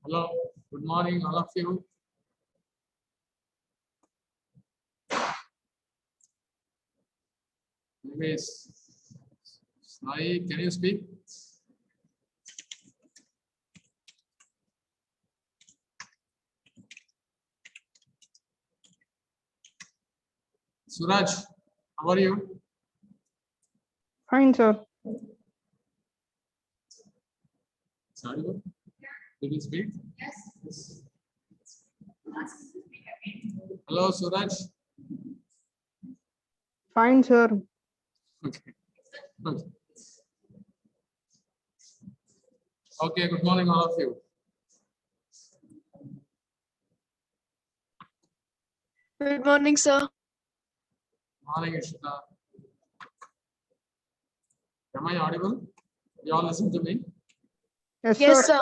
Hello, good morning, all of you. Maybe Sai, can you speak? Suraj, how are you? Fine, sir. Sorry, did you speak? Yes. Hello, Suraj. Fine, sir. Okay. Okay, good morning, all of you. Good morning, sir. Morning, Ishita. Am I audible? You all listen to me? Yes, Yes, sir. sir.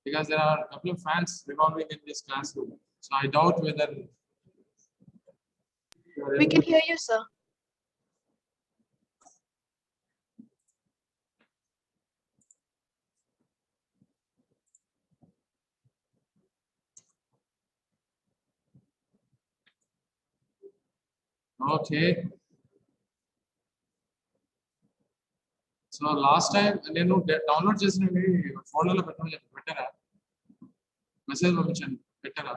Because there are a couple of fans revolving in this classroom. So I doubt whether you are We able can to- hear you, sir. Okay. So last time నేను download చేసినవి ఫోన్లలో పెట్టారా message పంపించాను పెట్టారా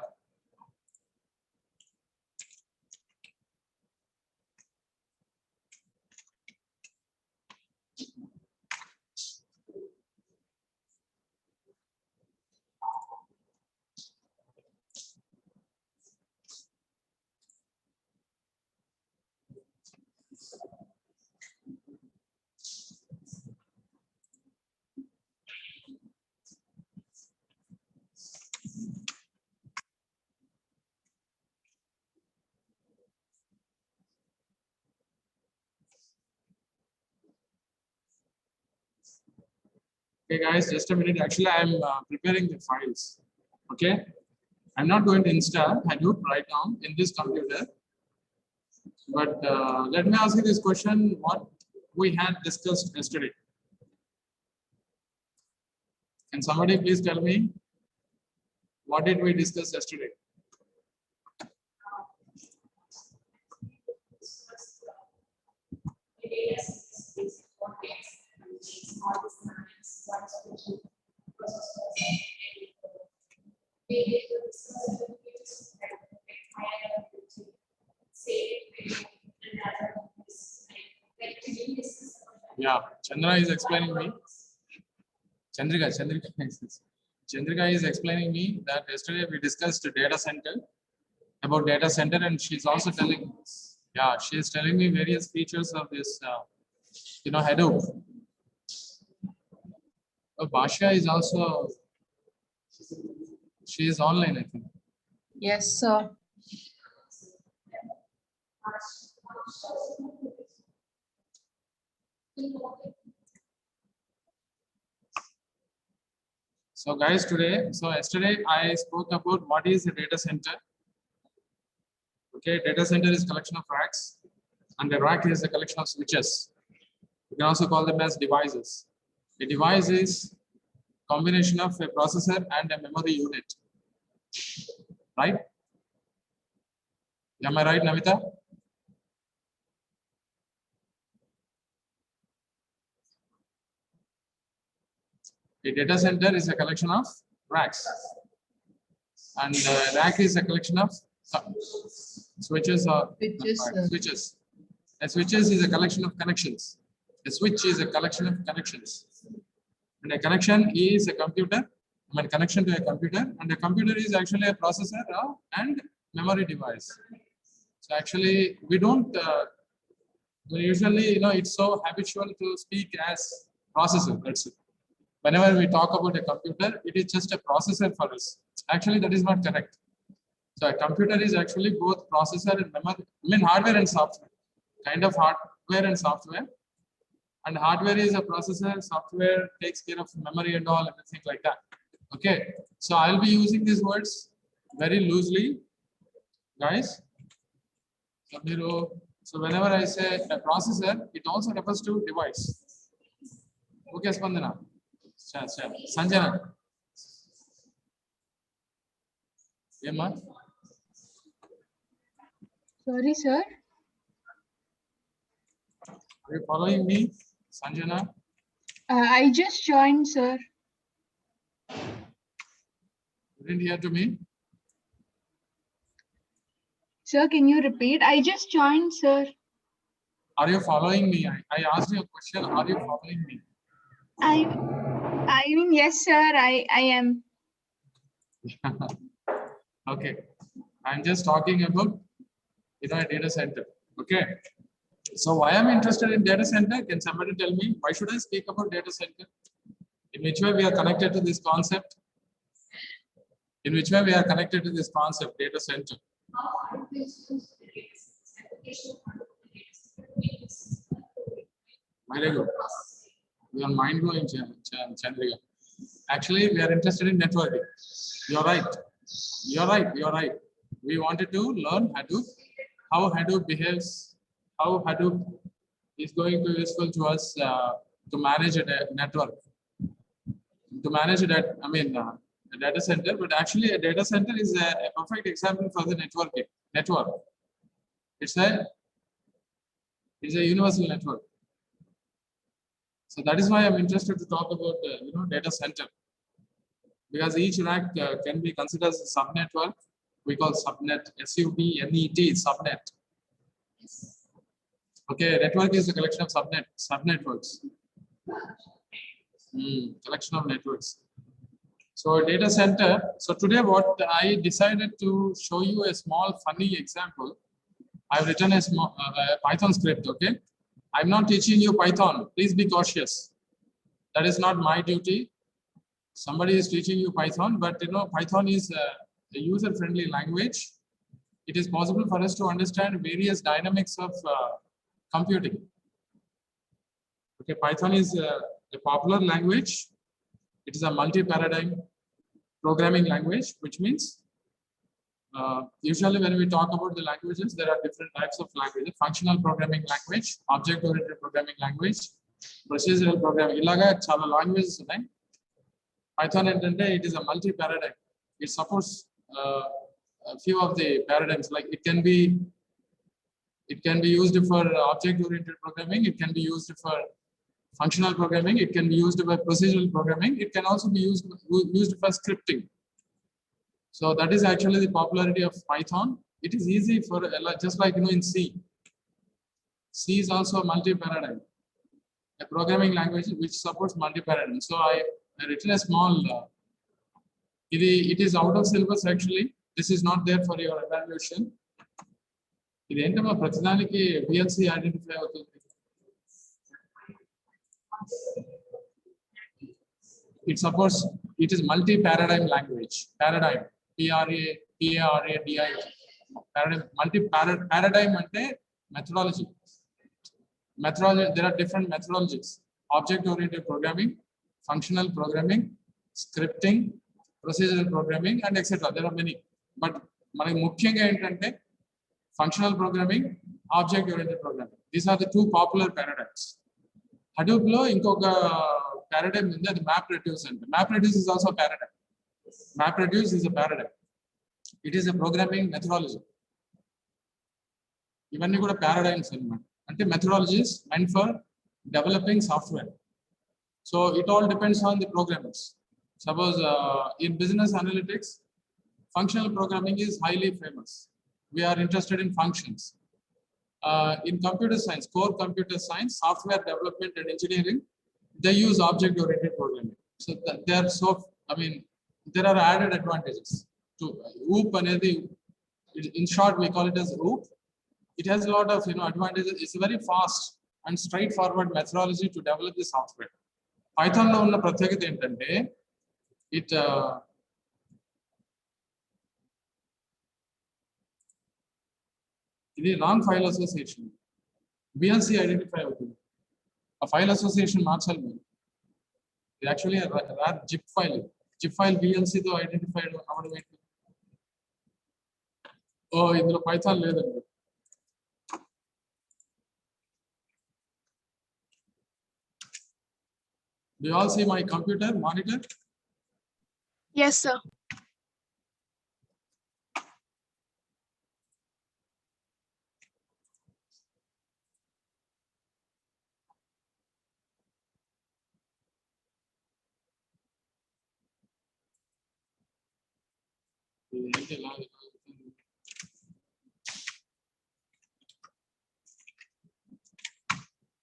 Okay, guys, just a minute. Actually, I'm preparing the files. Okay, I'm not going to install Hadoop right now in this computer. But let me ask you this question: what we had discussed yesterday? Can somebody please tell me what did we discuss yesterday? Yeah, Chandra is explaining me. Chandrika is explaining me that yesterday we discussed data center, about data center, and she's also telling, yeah, she is telling me various features of this, Hadoop. Basha is also, she is online, I think. Yes, sir. So guys, yesterday I spoke about what is a data center. Okay, data center is collection of racks, and the rack is a collection of switches. You can also call them as devices. A device is combination of a processor and a memory unit. Right? Am I right, Namita? A data center is a collection of racks, and rack is a collection of switches or switches. A switches is a collection of connections. A switch is a collection of connections, and a connection is a computer. I mean, connection to a computer, and a computer is actually a processor and memory device. So actually, we don't. Usually, it's so habitual to speak as processor. That's it. Whenever we talk about a computer, it is just a processor for us. Actually, that is not correct. So a computer is actually both processor and memory. I mean, hardware and software. Kind of hardware and software. And hardware is a processor. Software takes care of memory and all, everything like that. Okay. So I'll be using these words very loosely, guys. So whenever I say a processor, it also refers to device. Okay, Spandana. Sanjana. Emma, Sorry, sir. are you following me? Sanjana? I just joined, sir. You didn't hear to me? Sir, can you repeat? I just joined, sir. Are you following me? I asked you a question. Are you following me? I mean, yes, sir. I am. Okay. I'm just talking about, a data center. Okay. So why I'm interested in data center? Can somebody tell me why should I speak about data center? In which way we are connected to this concept? In which way we are connected to this concept, data center? Very good. You are mind blowing, Chandrika. Actually, we are interested in networking. You're right. You're right. You're right. We wanted to learn how Hadoop behaves, how Hadoop is going to be useful to us to manage a network, to manage that. I mean, a data center. But actually, a data center is a perfect example for the networking. Network. It's a universal network. So that is why I'm interested to talk about data center, because each rack can be considered as a subnetwork. We call subnet, S-U-B-N-E-T, subnet. Okay, network is a collection of subnetworks. Collection of networks. So data center. So today, what I decided to show you a small funny example. I've written a small Python script. Okay, I'm not teaching you Python. Please be cautious. That is not my duty. Somebody is teaching you Python, but Python is a user-friendly language. It is possible for us to understand various dynamics of computing. Okay, Python is a popular language. It is a multi-paradigm programming language, which means usually when we talk about the languages, there are different types of languages: functional programming language, object-oriented programming language, procedural programming. Ilaga chala languages ఉన్నాయి. Python entante it is a multi-paradigm. It supports a few of the paradigms. Like it can be used for object-oriented programming. It can be used for functional programming. It can be used for procedural programming. It can also be used for scripting. So that is actually the popularity of Python. It is easy for just like in C. C is also a multi-paradigm, a programming language which supports multi-paradigm. So I written a small. It is out of syllabus actually. This is not there for your evaluation. ఇది ఏంటమ్మా ప్రతిదానికి VLC identify అవుతుంది. It supports. It is multi-paradigm language. Paradigm. P-A-R-A-D-I. Paradigm. Multi-paradigm ante methodology. Methodology. There are different methodologies: object-oriented programming, functional programming, scripting, procedural programming, and etc. There are many. But మనకి ముఖ్యంగా ఏంటంటే functional programming, object-oriented programming. These are the two popular paradigms. Hadoop లో ఇంకొక paradigm ఉంది, అది MapReduce అంటే. MapReduce is also a paradigm. MapReduce is a paradigm. It is a programming methodology. ఇవన్నీ కూడా paradigms అన్నమాట. అంటే methodologies meant for developing software. So it all depends on the programmers. Suppose in business analytics, functional programming is highly famous. We are interested in functions. In computer science, core computer science, software development and engineering, they use object-oriented programming. So they are there are added advantages to OOP. In short, we call it as OOP. It has a lot of advantages. It's a very fast and straightforward methodology to develop the software. Python lo unna pratyekata entante ఇది wrong file association. VLC identify అవుతుంది. ఆ file association మార్చాలి మీరు. ఇది actually zip file. Zip file VLC తో identified అవ్వడం ఏంటి? ఇందులో పైథాన్ లేదండి. Do you all see my computer monitor? Yes, sir.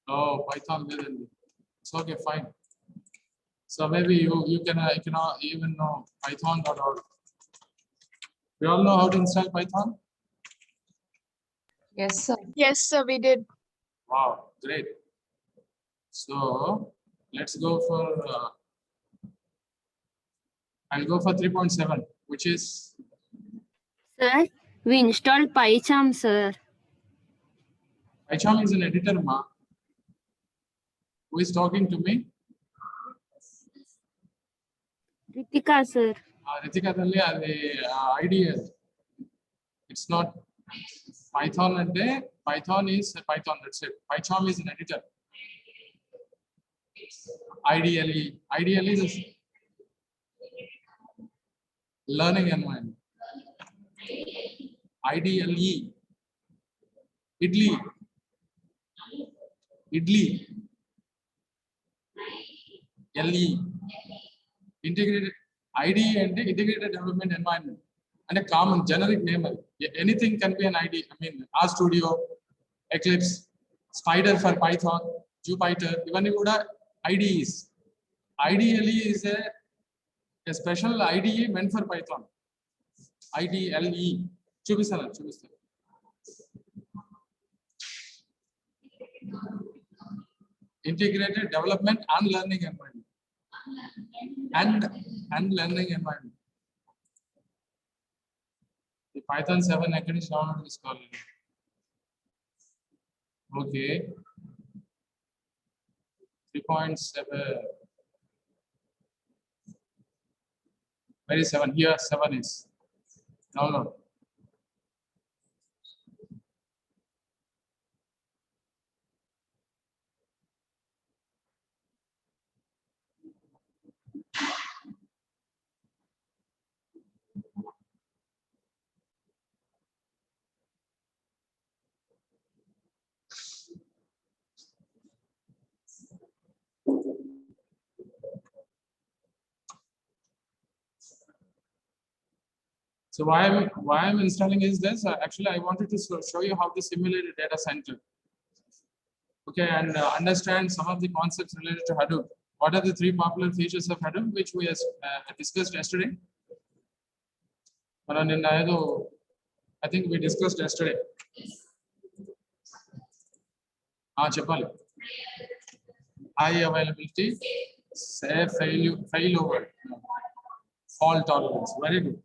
Oh, Python leదండి. It's okay, fine. So maybe you cannot even know python.org. We all know how to install Python? Yes, sir. Yes, sir, we did. Wow, great. So let's go for, I'll go for 3.7, which is, Sir, we installed PyCharm, sir. PyCharm is an editor, ma. Who is talking to me? Ritika, sir. Ritika Dalli, IDL. It's not Python and Python is Python, that's it. PyCharm is an editor. IDLE is a learning environment. IDLE. Idli. LE. Integrated IDE and integrated development environment. And a common generic name. Anything can be an IDE. I mean, RStudio, Eclipse, Spider for Python, Jupyter, even if you have IDEs. IDLE is a special IDE meant for Python. IDLE. Chubistana. Integrated development and learning environment. And learning environment. The Python 7 I can download this call. Okay. 3.7. Where is 7? Here 7 is. Download. So why I'm installing is this. Actually, I wanted to show you how to simulate a data center. Okay, and understand some of the concepts related to Hadoop. What are the 3 popular features of Hadoop, which we discussed yesterday? I think we discussed yesterday. Chepali. High availability, safe failover, fault tolerance. Very good.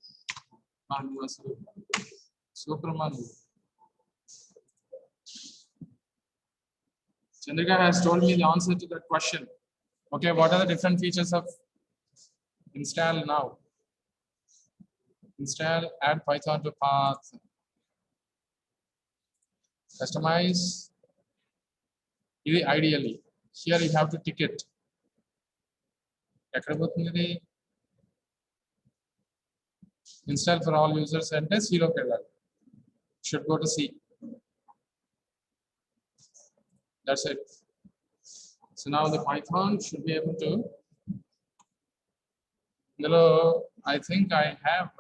Superman. Chandrika has told me the answer to that question. Okay, what are the different features of install now? Install, add Python to path, customize. Ideally, here you have to tick it. Install for all users and test 0 should go to C. That's it. So now the Python should be able to. Hello, I think I have.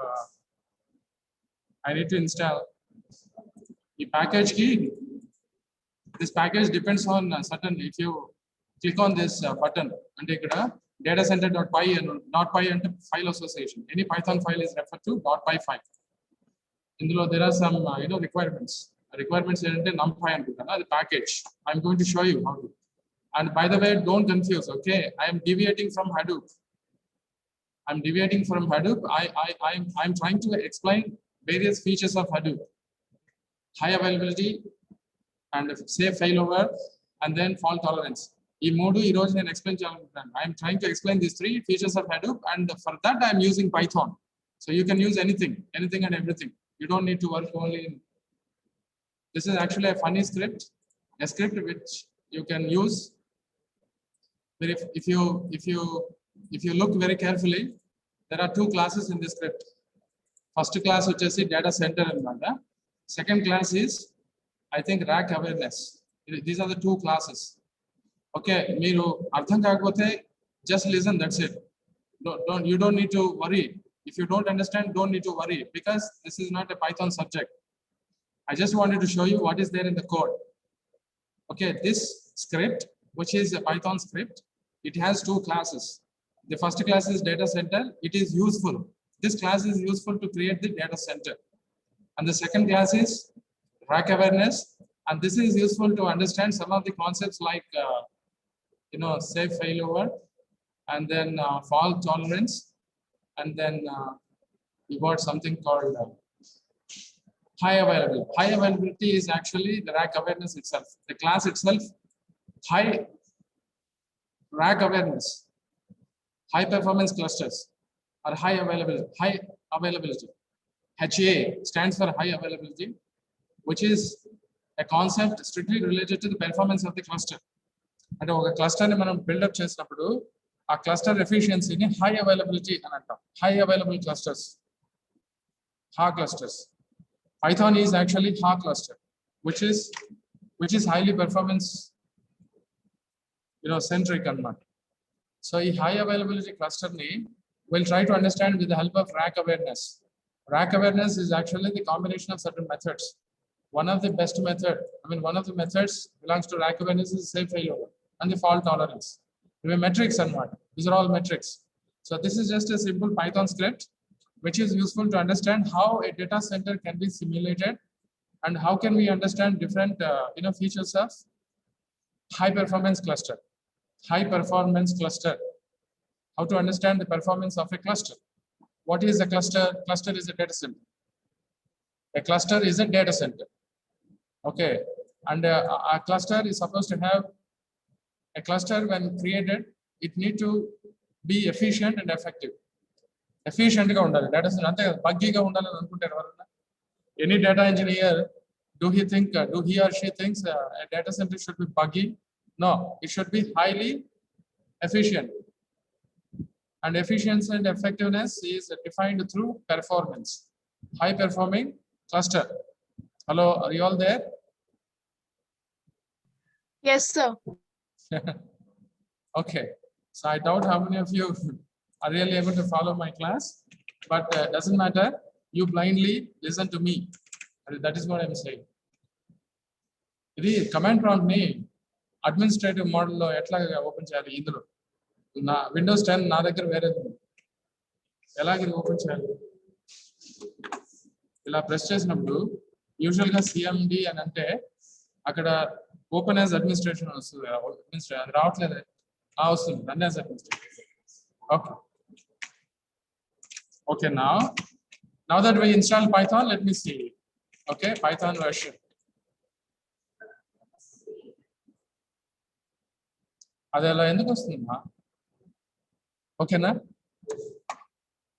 I need to install the package key. This package depends on certain. If you click on this button and take it data center.py and .py and file association. Any Python file is referred to .py file. There are some requirements. Requirements are NumPy and the package. I'm going to show you how to. And by the way, don't confuse. Okay, I am deviating from Hadoop. I'm deviating from Hadoop. I'm trying to explain various features of Hadoop. High availability and safe failover, and then fault tolerance. I'm trying to explain these 3 features of Hadoop, and for that I'm using Python. So you can use anything and everything. You don't need to work only in. This is actually a funny script, a script which you can use. But if you look very carefully, there are 2 classes in this script. First class which is data center and Manda. Second class is, I think, rack awareness. These are the 2 classes. Okay, Miru Ardhan Kagothe, just listen, that's it. You don't need to worry. If you don't understand, don't need to worry because this is not a Python subject. I just wanted to show you what is there in the code. Okay, this script, which is a Python script, it has two classes. The first class is data center. It is useful. This class is useful to create the data center. And the second class is rack awareness. And this is useful to understand some of the concepts like, safe failover, and then fault tolerance. And then you got something called high availability. High availability is actually the rack awareness itself. The class itself, high rack awareness, high performance clusters, or high availability. HA stands for high availability, which is a concept strictly related to the performance of the cluster. And a cluster ni manam build up chesinapudu a cluster efficiency ni high availability ani antam. High available clusters, HA clusters. Python is actually HA cluster, which is highly performance centric anamata. So a high availability cluster ni we'll try to understand with the help of rack awareness. Rack awareness is actually the combination of certain methods. One of the methods belongs to rack awareness is safe failover and the fault tolerance. Metrics and what? These are all metrics. So this is just a simple Python script, which is useful to understand how a data center can be simulated and how can we understand different features of high performance cluster. High performance cluster. How to understand the performance of a cluster. What is a cluster? Cluster is a data center. A cluster is a data center. Okay, and a cluster is supposed to have a cluster when created. It need to be efficient and effective. Efficient ga undali. Data center ante buggy ga undali ani anukuntaru evarana. Any data engineer, do he or she thinks a data center should be buggy? No, it should be highly efficient. And efficiency and effectiveness is defined through performance. High performing cluster. Hello, are you all there? Yes, sir. Okay, so I doubt how many of you are really able to follow my class, but doesn't matter. You blindly listen to me. That is what I'm saying. The command prompt ni administrative model lo etla open cheyali indulo na Windows 10 na daggara vere elagi open cheyali ila press chesinappudu usual ga cmd అని అంటే అక్కడ open as administration వస్తుంది అది రావట్లేదు వస్తుంది run as administration. Okay, now that we install Python, let me see. Okay, Python version. adela enduku vastunda? Okay na?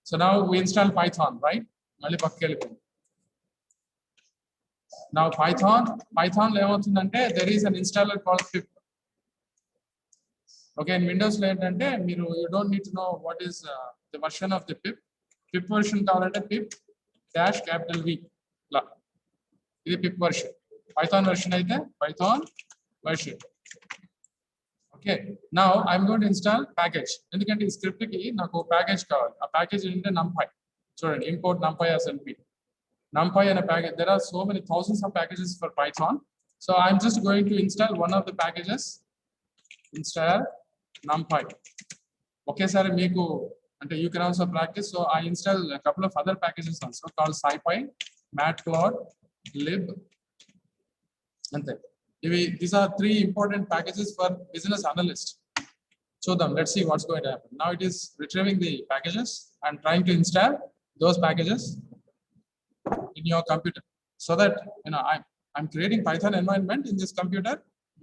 So now we install Python, right? Malli pakkelipo. Now Python lo emoutundante there is an installer called pip. Okay, in Windows lo entante you don't need to know what is the version of the pip version kavalante pip -V la idi pip version. Python version aithe Python version. Okay, now I'm going to install package. Endukante ee script ki naku package kavali. A package ante numpy. Chudandi, import numpy as np. NumPy and a package. There are so many thousands of packages for Python. So I'm just going to install one of the packages. Install NumPy. Okay, sir. You can also practice. So I install a couple of other packages also called SciPy, Matplotlib. And these are three important packages for business analysts. Show them. Let's see what's going to happen. Now it is retrieving the packages. I'm trying to install those packages in your computer so that I'm creating Python environment in this computer.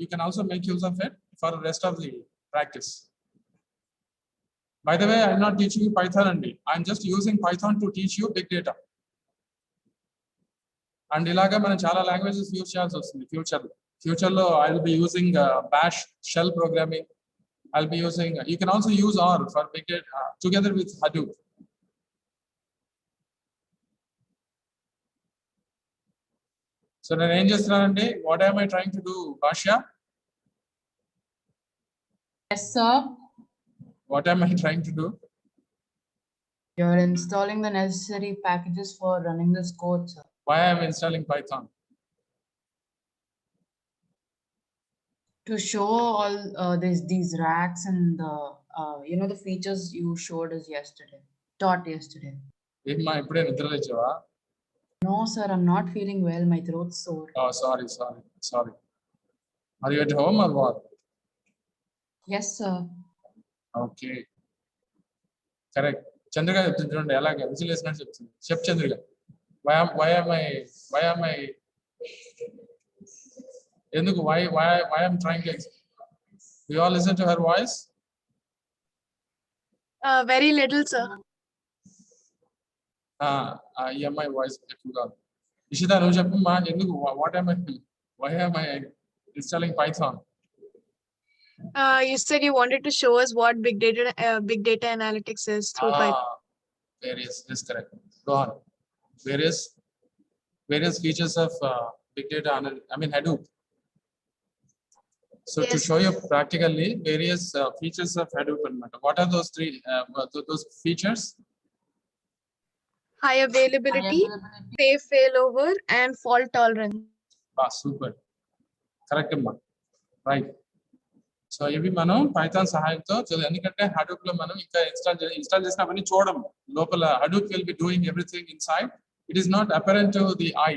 You can also make use of it for the rest of the practice. By the way, I'm not teaching you Python only. I'm just using Python to teach you big data. And ilaga mana chala languages use cheyalsi vastundi future lo I will be using bash shell programming. I'll be using you can also use R for big data together with Hadoop. So నేను ఏం చేస్తున్నానండి? What am I trying to do, Bashya? Yes, sir. What am I trying to do? You're installing the necessary packages for running this code, sir. Why I'm installing Python? To show all these racks and the features you showed us yesterday, taught yesterday. ఏమ్మా ఇప్పుడే నిద్ర లేచావా? No, sir, I'm not feeling well. My throat's sore. Oh, sorry. Are you at home or what? Yes, sir. Okay. Correct. Chandrika చెప్తుంది చూడండి ఎలాగ whistle వేసినట్టు చెప్తుంది. చెప్పు Chandrika. Why am I ఎందుకు why I'm trying to we all listen to her voice? Very little, sir. ఈ అమ్మాయి voice ఎక్కువగా ఇషిత నువ్వు చెప్పమ్మా ఎందుకు why am I installing Python? You said you wanted to show us what big data analytics is through Python. Various is correct. Go on. Various features of big data Hadoop. So to Yes. show you practically various features of Hadoop anamata. What are those three those features? High availability, safe failover, and fault tolerance. Super. Correct amma. Right. So ఇవి మనం Python సహాయంతో ఎందుకంటే Hadoop లో మనం ఇంకా install చేసినవన్నీ చూడడం లోపల Hadoop will be doing everything inside it is not apparent to the I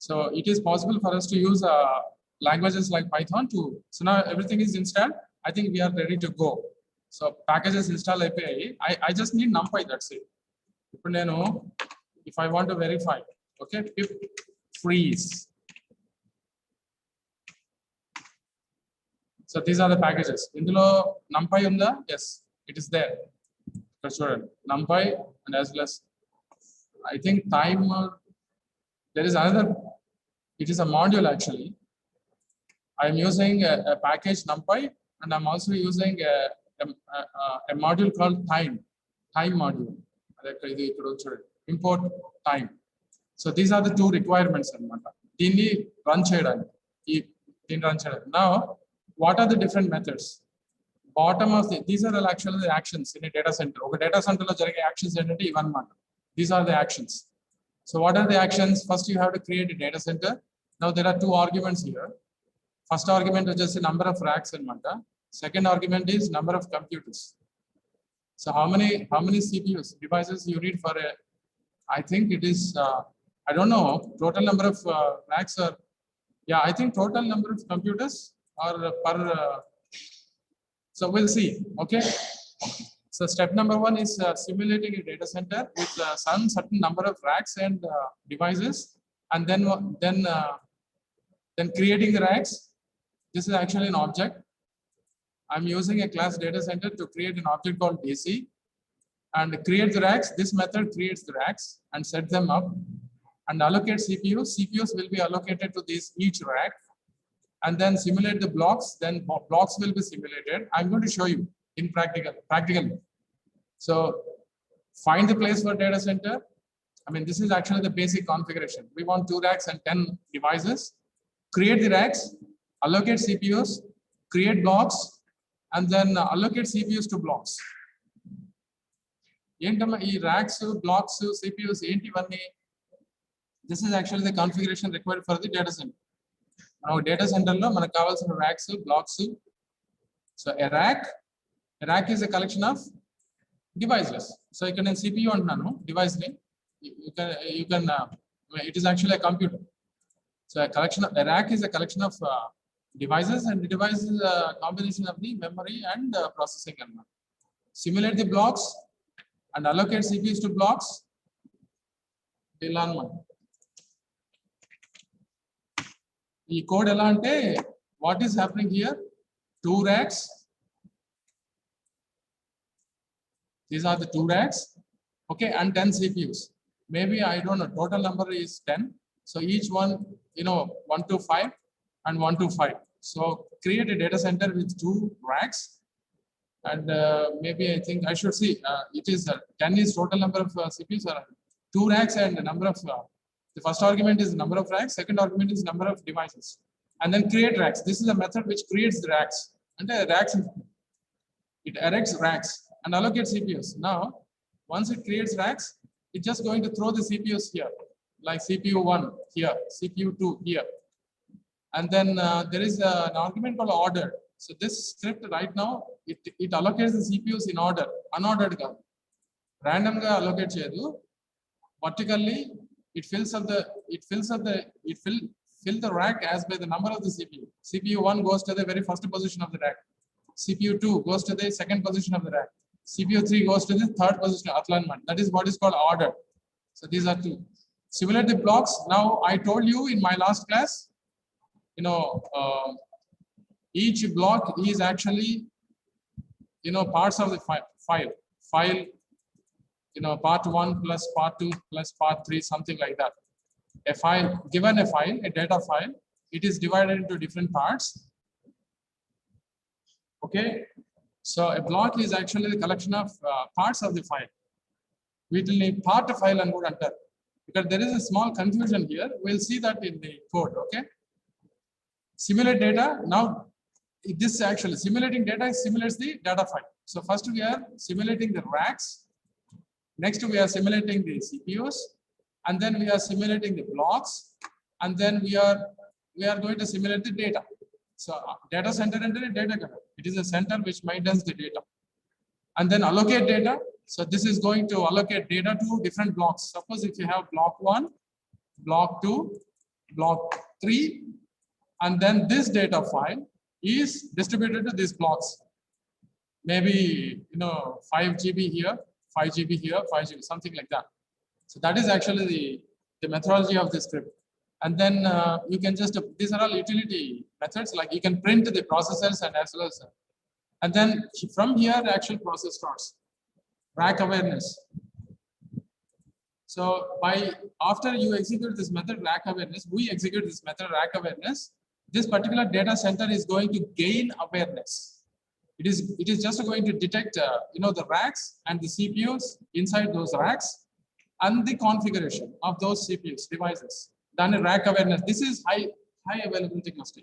so it is possible for us to use languages like Python to so now everything is installed. I think we are ready to go. So packages install అయిపోయాయి. I just need numpy, that's it. ఇప్పుడు నేను if I want to verify, okay, pip freeze. So these are the packages. Indulo numpy unda? Yes, it is there. Student numpy and as well as I think timer. There is another. It is a module actually. I am using a package numpy and I'm also using a module called time module. Import time. So these are the two requirements. Run now. What are the different methods? Bottom of these are actually the actions in a data center. Okay, data center lo jarige actions entante ivan mat. These are the actions. So what are the actions? First you have to create a data center. Now there are two arguments here. First argument is just a number of racks anamata. Second argument is number of computers. So how many CPUs devices you need for a? I think it is I don't know total number of racks or I think total number of computers or per so we'll see. Okay, so step number one is simulating a data center with some certain number of racks and devices, and then creating the racks. This is actually an object. I'm using a class data center to create an object called DC and create the racks. This method creates the racks and set them up and allocate CPUs. CPUs will be allocated to each rack. And then simulate the blocks, then blocks will be simulated. I'm going to show you in practically. So find the place for data center. This is actually the basic configuration. We want 2 racks and 10 devices. Create the racks, allocate CPUs, create blocks, and then allocate CPUs to blocks. Racks, blocks, CPUs, this is actually the configuration required for the data center. Now data center lo manaku kavalsina racks, blocks. So a rack is a collection of devices. So you can CPU antunanu device ni you can it is actually a computer. So a rack is a collection of devices, and the device is a combination of the memory and processing. Simulate the blocks and allocate CPUs to blocks. ఈ code ఎలా అంటే what is happening here? 2 racks. These are the 2 racks, okay, and 10 CPUs. Maybe I don't know, total number is 10. So each one, 1 to 5 and 1 to 5. So create a data center with 2 racks, and maybe I think I should see it is 10 is total number of CPUs, or 2 racks and the number of the first argument is number of racks, second argument is number of devices, and then create racks. This is a method which creates the racks, and the racks it erects racks and allocates CPUs. Now Once it creates racks, it's just going to throw the CPUs here, like CPU 1 here, CPU 2 here. And then there is an argument called ordered. So this script right now, it allocates the CPUs in order, unordered. Random allocate cheyadu. Vertically, it fills the rack as by the number of the CPU. CPU 1 goes to the very first position of the rack. CPU 2 goes to the second position of the rack. CPU 3 goes to the third position of alignment. That is what is called order. So these are two. Simulate the blocks. Now I told you in my last class, each block is actually, parts of the file, part 1 plus part 2 plus part 3, something like that. A file, given a file, a data file, it is divided into different parts. Okay, so a block is actually the collection of parts of the file. We will need part of file and enter, because there is a small confusion here. We'll see that in the code. Okay, simulate data. Now this actually simulating data simulates the data file. So first we are simulating the racks. Next we are simulating the CPUs, and then we are simulating the blocks, and then we are going to simulate the data. So data center and data center. It is a center which maintains the data. And then allocate data. So this is going to allocate data to different blocks. Suppose if you have block 1, block 2, block 3, and then this data file is distributed to these blocks. Maybe 5 GB here, 5 GB here, 5 GB, something like that. So that is actually the methodology of this script. And then you can just, these are all utility methods, like you can print the processors and as well as, and then from here the actual process starts. Rack awareness. So after you execute this method rack awareness, we execute this method rack awareness, this particular data center is going to gain awareness. It is just going to detect the racks and the CPUs inside those racks and the configuration of those CPUs devices. Then a rack awareness. This is high availability cluster.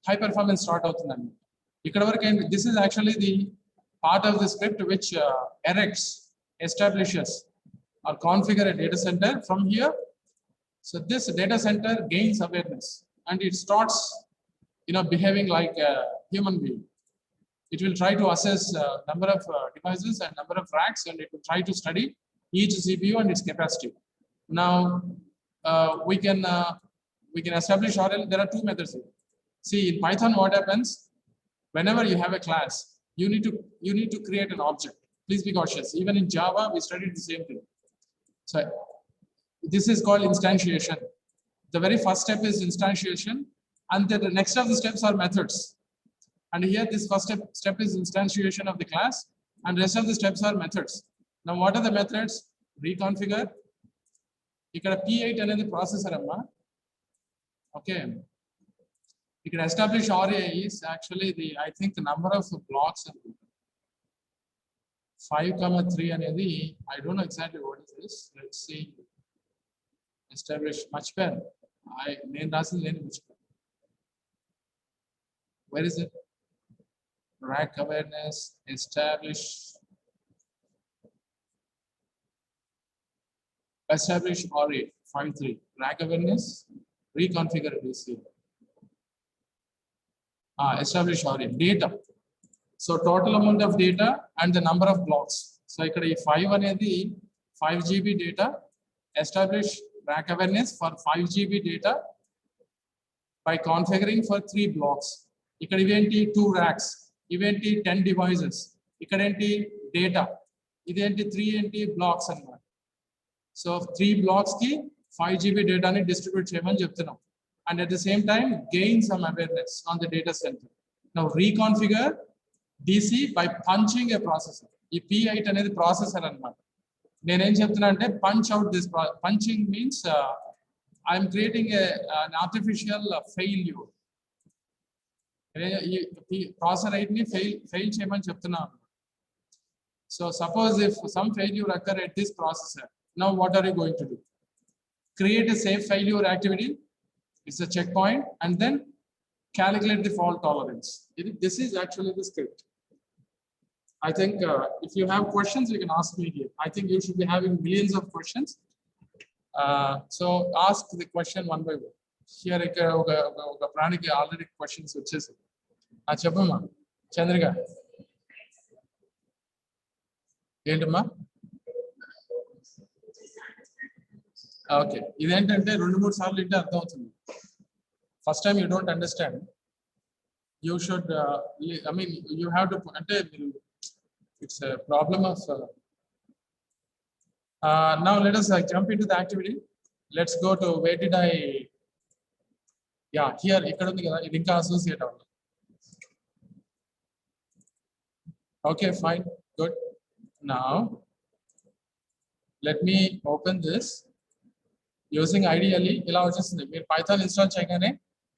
High performance start out. This is actually the part of the script which erects, establishes, or configure a data center from here. So this data center gains awareness and it starts behaving like a human being. It will try to assess number of devices and number of racks, and it will try to study each CPU and its capacity. Now we can establish RL. There are two methods here. See, in Python, what happens? Whenever you have a class, you need to create an object. Please be cautious. Even in Java, we studied the same thing. So this is called instantiation. The very first step is instantiation, and then the next of the steps are methods. And here, this first step is instantiation of the class, and rest of the steps are methods. Now, what are the methods? Reconfigure. Ikkada P8 anedi processor amma. Okay. You can establish RA is actually I think the number of blocks. 5, 3 anedi. I don't know exactly what is this. Let's see. Establish much better. Where is it? Rack awareness, establish RA 5.3. Rack awareness, reconfigure this here. Establish RA data. So total amount of data and the number of blocks. So ikkada 5 anedi 5 GB data. Establish rack awareness for 5 GB data by configuring for 3 blocks. Ikkada iventi 2 racks. Iventi 10 devices. Ikkadenti data. Identi 3 blocks anamata. So 3 blocks ki 5 GB data ni distribute cheyamani cheptunam. And at the same time gain some awareness on the data center. Now reconfigure DC by punching a processor. Ee P8 anedi processor anamata. Nenu em cheptunna ante punch out this. Punching means I am creating an artificial failure. Processor 8 ni fail cheyamani cheptunna. So suppose if some failure occur at this processor, now what are you going to do? Create a safe failure activity. It's a checkpoint, and then calculate the fault tolerance. This is actually the script. I think if you have questions, you can ask me here. I think you should be having millions of questions. So ask the question one by one. Here, Praniki already questions which is Chapama, Chandrika. ఏంటమ్మా okay ఇదేంటంటే 2-3 సార్లు ఇంటే అర్థం అవుతుంది first time you don't understand you should I mean you have to అంటే it's a problem of now let us jump into the activity. Let's go to where did I here ఇక్కడ ఉంది కదా ఇది ఇంకా అసోసియేట్ అవ్వాలి okay fine good. Now, let me open this using ideally. Python install cheyagane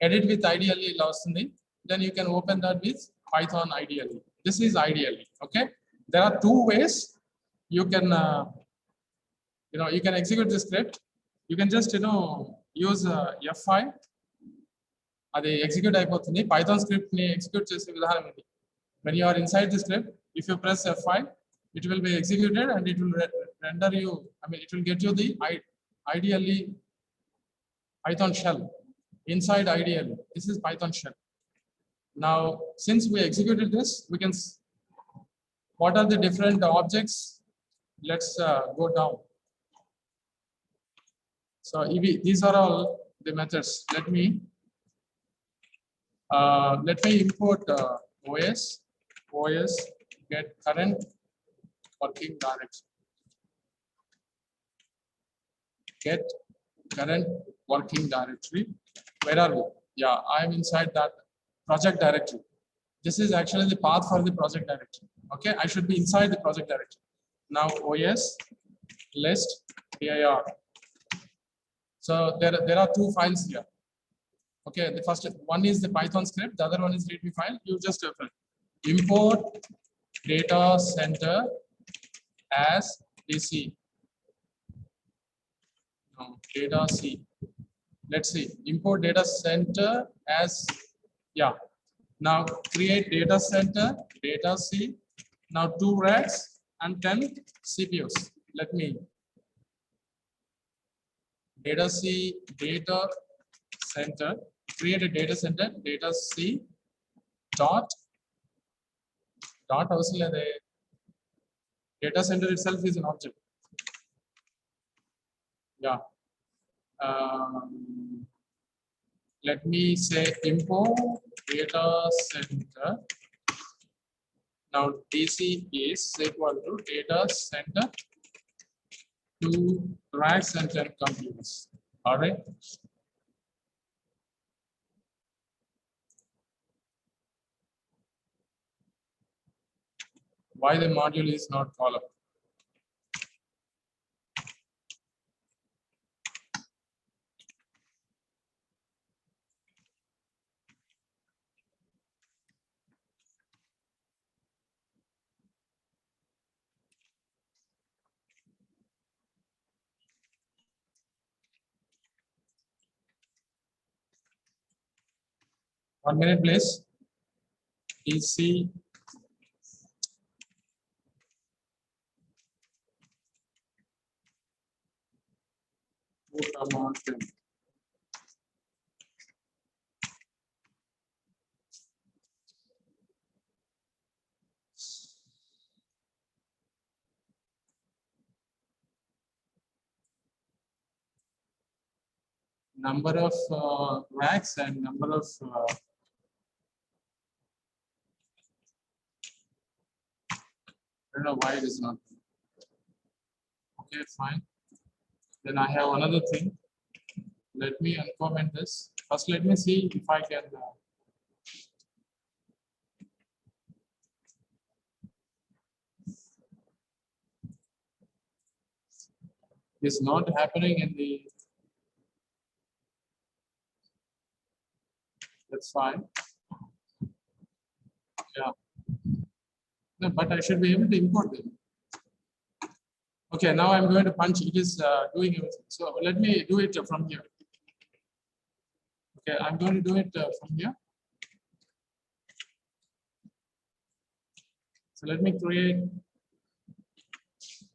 edit with ideally ila vastundi. Then you can open that with Python ideally. This is ideally. Okay. There are two ways you can you can execute the script. You can just use F5. Adi execute ayipotundi. Python script ni execute chese vidahanam idi. When you are inside the script, if you press F5, it will be executed and it will render you, I mean, it will get you the ideally Python shell inside ideally. This is Python shell. Now, since we executed this, we can, what are the different objects? Let's go down. So these are all the methods. Let me import OS get current working directory. Get current working directory. Where are we? Yeah, I am inside that project directory. This is actually the path for the project directory. Okay, I should be inside the project directory. Now OS list dir. So there are two files here. Okay, the first one is the Python script. The other one is readme file. You just import data center as DC. No, data C. Let's see. Import data center as Now create data center data C. Now 2 racks and 10 CPUs. Let me data C data center. Create a data center data C dot also the data center itself is an object. Let me say import data center. Now DC is equal to data center 2 racks and 10 computers. All right. Why the module is not called up? One minute, please. DC number of racks and number of I don't know why it is not. Okay, fine. Then I have another thing. Let me uncomment this. First, let me see if I can. It's not happening in the. That's fine. Yeah. No, but I should be able to import them. Okay, now I'm going to punch. It is doing everything. So let me do it from here. Okay, I'm going to do it from here. So let me create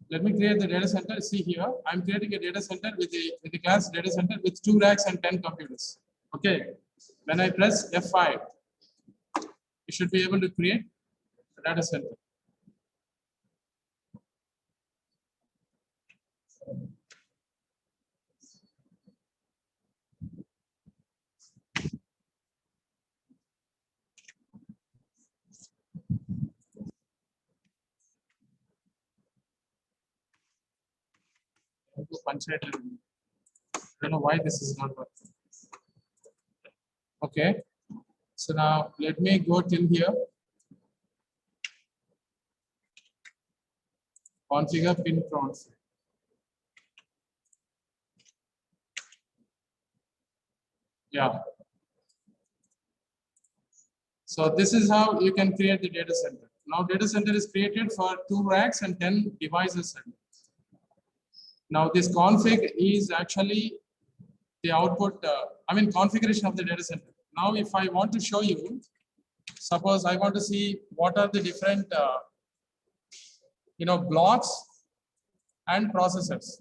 the data center. See here, I'm creating a data center with the class data center with 2 racks and 10 computers. Okay. When I press F5, you should be able to create a data center. Punch it. I don't know why this is not working. Okay. So now let me go till here. Configure pin config. Yeah. So this is how you can create the data center. Now data center is created for 2 racks and 10 devices. Now this config is actually the output, configuration of the data center. Now if I want to show you, suppose I want to see what are the different blocks and processors.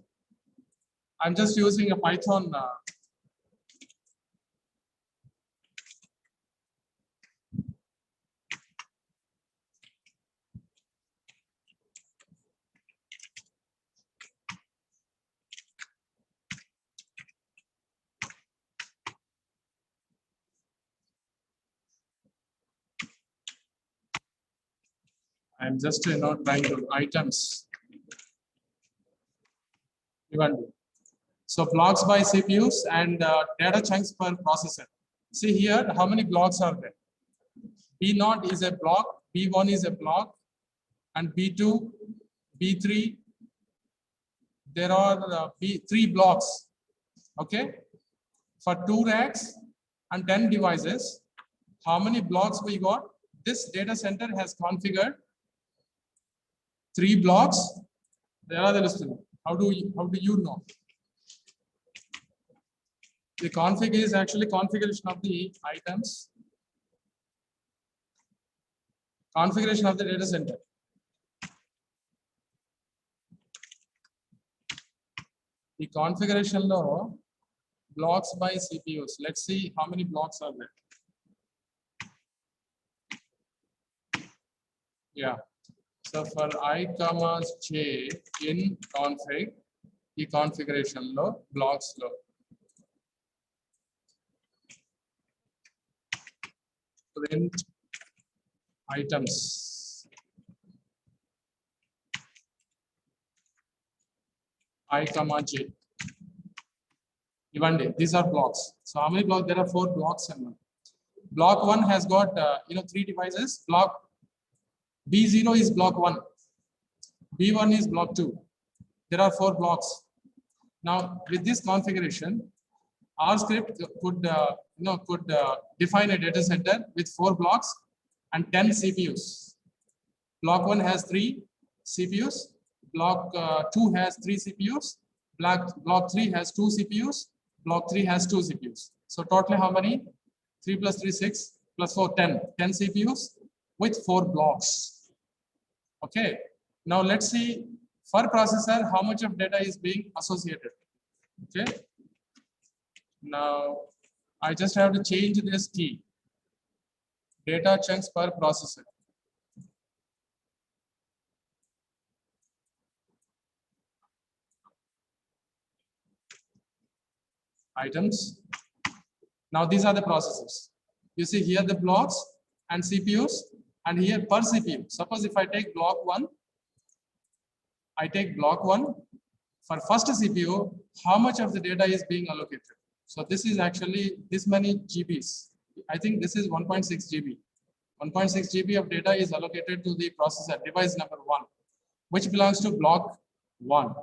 I'm just using a Python. I'm just trying to items. So blocks by CPUs and data chunks per processor. See here, how many blocks are there? B0 is a block, B1 is a block, and B2, B3. There are B3 blocks. Okay, for 2 racks and 10 devices, how many blocks we got? This data center has configured 3 blocks. There are the list. How do you know? The config is actually configuration of the items. Configuration of the data center. The configuration law blocks by CPUs. Let's see how many blocks are there. Yeah. So for I, j in config, the configuration law, blocks law. Print items. I, j. Even day. These are blocks. So how many blocks? There are 4 blocks and 1. Block 1 has got 3 devices. Block B0 is block 1. B1 is block 2. There are 4 blocks. Now with this configuration, our script could define a data center with 4 blocks and 10 CPUs. Block 1 has 3 CPUs. Block 2 has 3 CPUs. Block 3 has 2 CPUs. Block 3 has 2 CPUs. So totally how many? 3 plus 3, 6 plus 4, 10. 10 CPUs with 4 blocks. Okay. Now let's see for processor how much of data is being associated. Okay. Now I just have to change this key. Data chunks per processor. Items. Now these are the processors. You see here the blocks and CPUs, and here per CPU. Suppose if I take block 1, I take block 1 for first CPU, how much of the data is being allocated? So this is actually this many GBs. I think this is 1.6 GB. 1.6 GB of data is allocated to the processor device number 1, which belongs to block 1.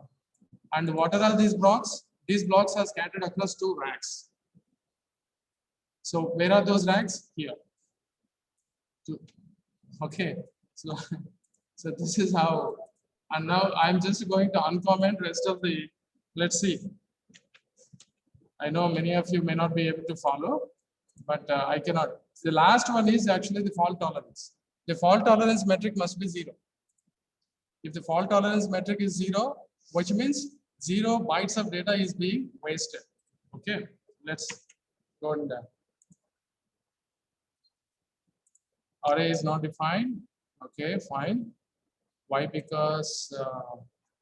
And what are all these blocks? These blocks are scattered across 2 racks. So where are those racks? Here. Okay. So this is how. And now I'm just going to uncomment rest of the. Let's see. I know many of you may not be able to follow, but I cannot. The last one is actually the fault tolerance. the fault tolerance metric must be 0. If the fault tolerance metric is 0, which means 0 bytes of data is being wasted. Okay, let's go in there. Array is not defined. Okay, fine. Why? Because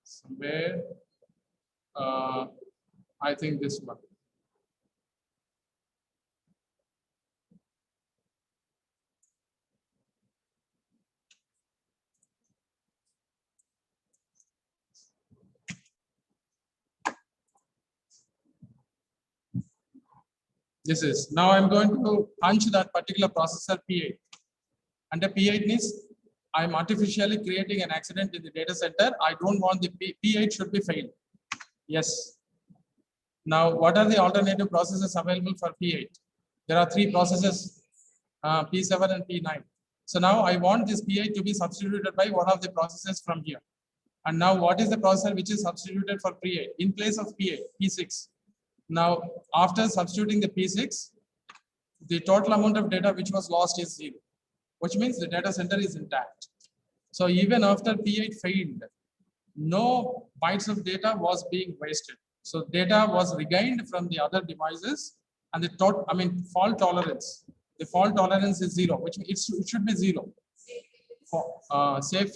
somewhere I think this one. This is, now I'm going to punch that particular processor P8. Under P8 means I'm artificially creating an accident in the data center. I don't want the P8 should be failed. Yes. Now, what are the alternative processes available for P8? There are 3 processes, P7 and P9. So now I want this P8 to be substituted by one of the processes from here. And now what is the processor which is substituted for P8 in place of P8, P6? Now, after substituting the P6, the total amount of data which was lost is 0, which means the data center is intact. So even after P8 failed, no bytes of data was being wasted. So data was regained from the other devices, and the total, fault tolerance. The fault tolerance is 0, which means it should be 0. Say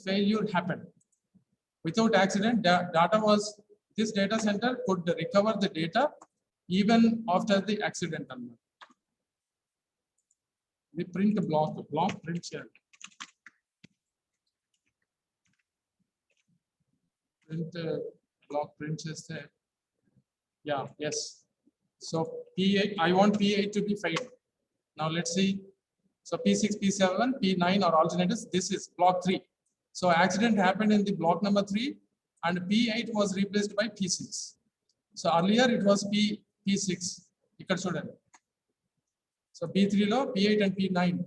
failure happened. Without accident, this data center could recover the data even after the accidental. We print a block print here. Print block print is there. Yeah, yes. So P8, I want P8 to be failed. Now let's see. So P6, P7, P9 are alternatives. This is block 3. So accident happened in the block number 3, and P8 was replaced by P6. So earlier it was P6. So P3 lo P8 and P9.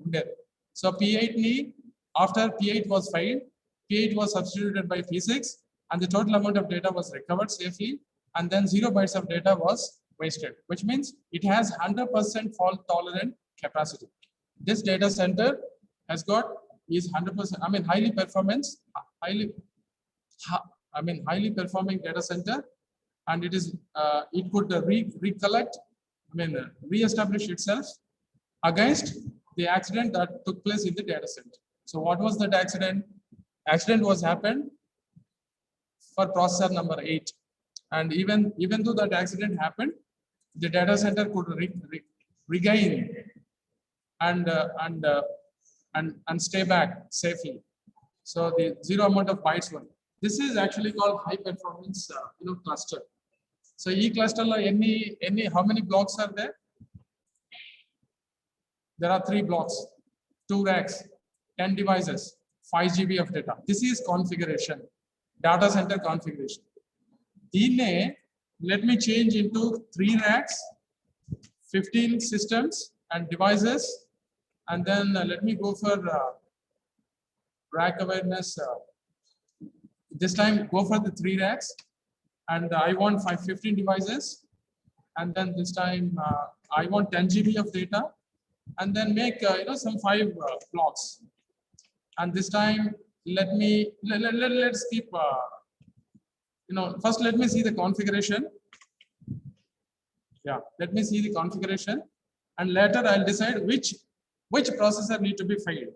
So P8 ni after P8 was failed, P8 was substituted by P6, and the total amount of data was recovered safely, and then 0 bytes of data was wasted, which means it has 100% fault tolerant capacity. This data center has got is 100%, highly performance, highly performing data center, and it is it could recollect, re-establish itself against the accident that took place in the data center. So what was that accident? Accident was happened for processor number 8, and even though that accident happened, the data center could regain and stay back safely. So the 0 amount of bytes one. This is actually called high performance cluster. So E cluster how many blocks are there? There are 3 blocks, 2 racks, 10 devices, 5 GB of data. This is configuration, data center configuration. Let me change into 3 racks, 15 systems and devices, and then let me go for rack awareness. This time go for the 3 racks, and I want 15 devices, and then this time I want 10 GB of data, and then make some 5 blocks. And this time let's keep first let me see the configuration. Yeah, let me see the configuration, and later I'll decide which processor need to be failed.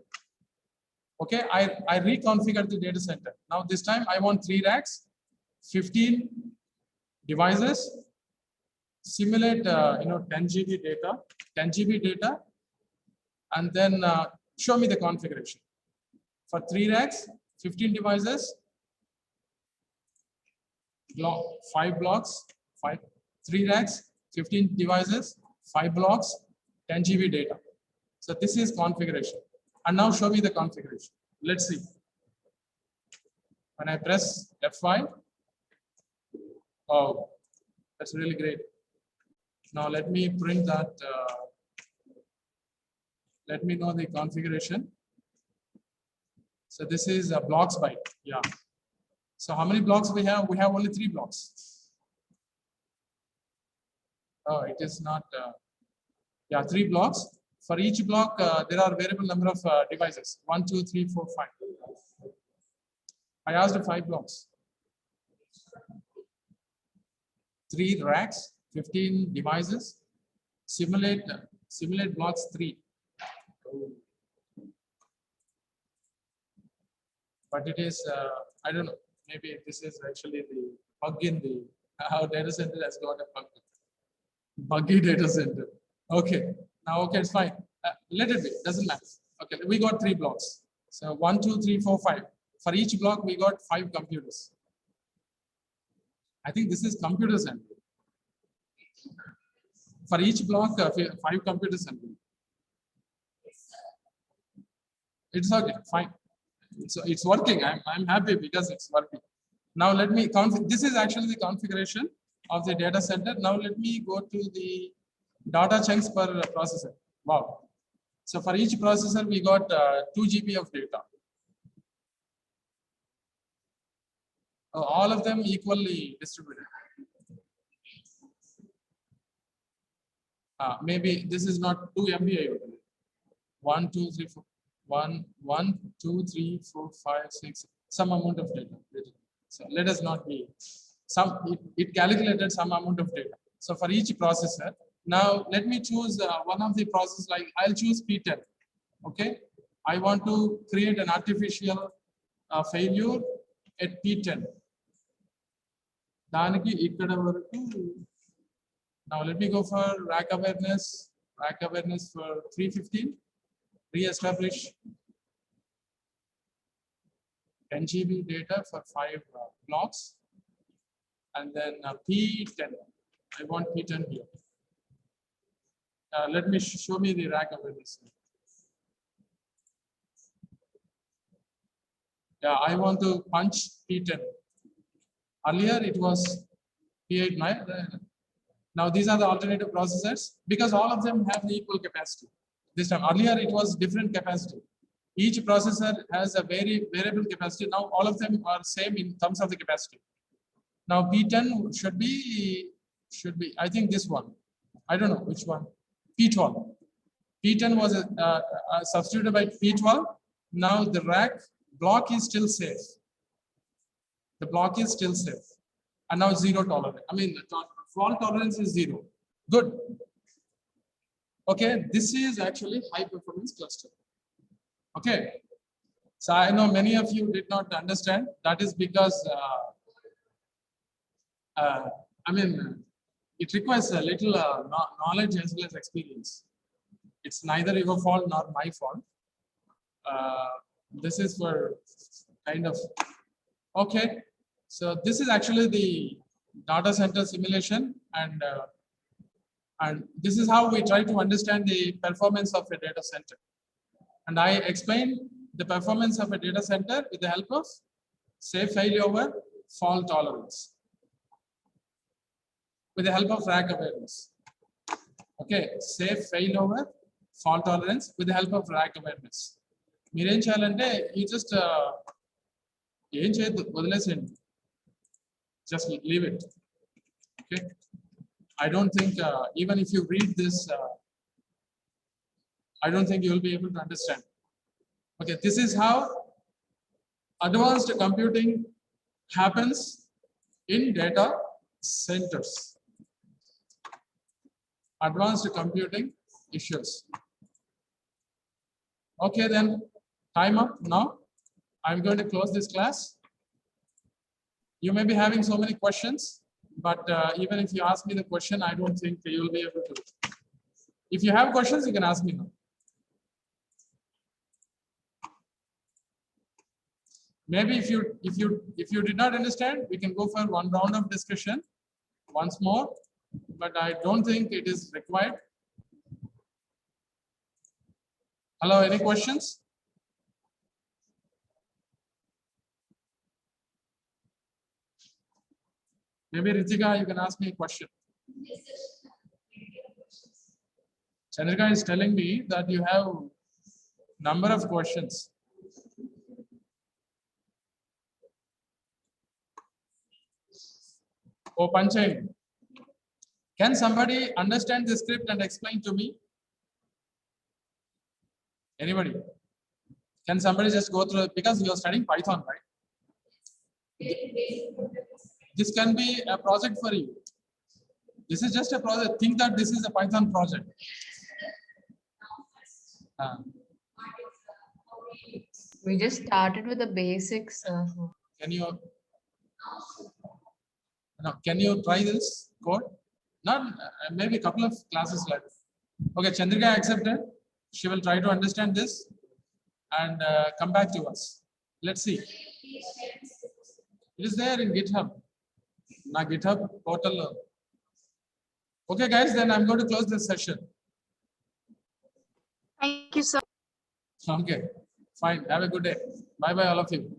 Okay, I reconfigure the data center. Now this time I want 3 racks, 15 devices, simulate 10 GB data, and then show me the configuration. For 3 racks, 15 devices, 5 blocks, 3 racks, 15 devices, 5 blocks, 10 GB data. So this is configuration. And now show me the configuration. Let's see. When I press F5, oh, that's really great. Now let me print that. Let me know the configuration. So this is blocks byte. Yeah. So how many blocks we have? We have only 3 blocks. Oh, it is not. Yeah, 3 blocks, For each block, there are variable number of devices. 1, 2, 3, 4, 5. I asked 5 blocks. 3 racks, 15 devices. Simulate blocks 3. But it is, I don't know, maybe this is actually the bug in the, our data center has got a buggy data center. Okay, now, okay, it's fine. Let it be, doesn't matter. Okay, we got 3 blocks. So 1, 2, 3, 4, 5. For each block, we got 5 computers. I think this is computer center. For each block, 5 computers. It's okay, fine. It's working. I'm happy because it's working. Now let me this is actually the configuration of the data center. Now let me go to the data chunks per processor. Wow. So for each processor, we got 2 GB of data. All of them equally distributed. Maybe this is not 2 MB. 1, 2, 3, 4. 1, 2, 3, 4, 5, 6. Some amount of data. So let us not be it calculated some amount of data. So for each processor, now let me choose one of the processes. Like I'll choose P10. Okay, I want to create an artificial failure at P10. Now let me go for rack awareness for 315. Re-establish 10 GB data for 5 blocks, and then P10. I want P10 here. Let me show me the rack awareness. Yeah, I want to punch P10. Earlier it was P8. Now these are the alternative processors because all of them have the equal capacity. This time, earlier it was different capacity. Each processor has a variable capacity. Now all of them are same in terms of the capacity. Now P10 should be, I think this one. I don't know which one. P12. P10 was substituted by P12. Now the rack block is still safe. The block is still safe. And now 0 tolerance. I mean, the fault tolerance is 0. Good. Okay, this is actually high performance cluster. Okay, so I know many of you did not understand. That is because I mean, it requires a little knowledge as well as experience. It's neither your fault nor my fault. This is for kind of, okay. So this is actually the data center simulation, and this is how we try to understand the performance of a data center. And I explain the performance of a data center with the help of safe failover, fault tolerance, with the help of rack awareness. Okay, safe failover, fault tolerance with the help of rack awareness. Mirem cheyalante, you just just leave it. Okay, I don't think even if you read this, I don't think you will be able to understand. Okay, this is how advanced computing happens in data centers. Advanced computing issues. Okay, then time up now. I'm going to close this class. You may be having so many questions, but even if you ask me the question, I don't think you will be able to. If you have questions, you can ask me now. Maybe if you did not understand, we can go for one round of discussion once more, but I don't think it is required. Hello, any questions? Maybe Ritika, you can ask me a question. Chandrika is telling me that you have number of questions. Oh, Panchayam, can somebody understand the script and explain to me? Anybody? Can somebody just go through it? Because you are studying Python, right? This can be a project for you. This is just a project. Think that this is a Python project. We just started with the basics. Can you? No, can you try this code? Not maybe a couple of classes left. Okay, Chandrika accepted. She will try to understand this and come back to us. Let's see. It is there in GitHub. Na GitHub portal. Okay, guys, then I'm going to close this session. Thank you, sir. Okay, fine. Have a good day. Bye bye, all of you.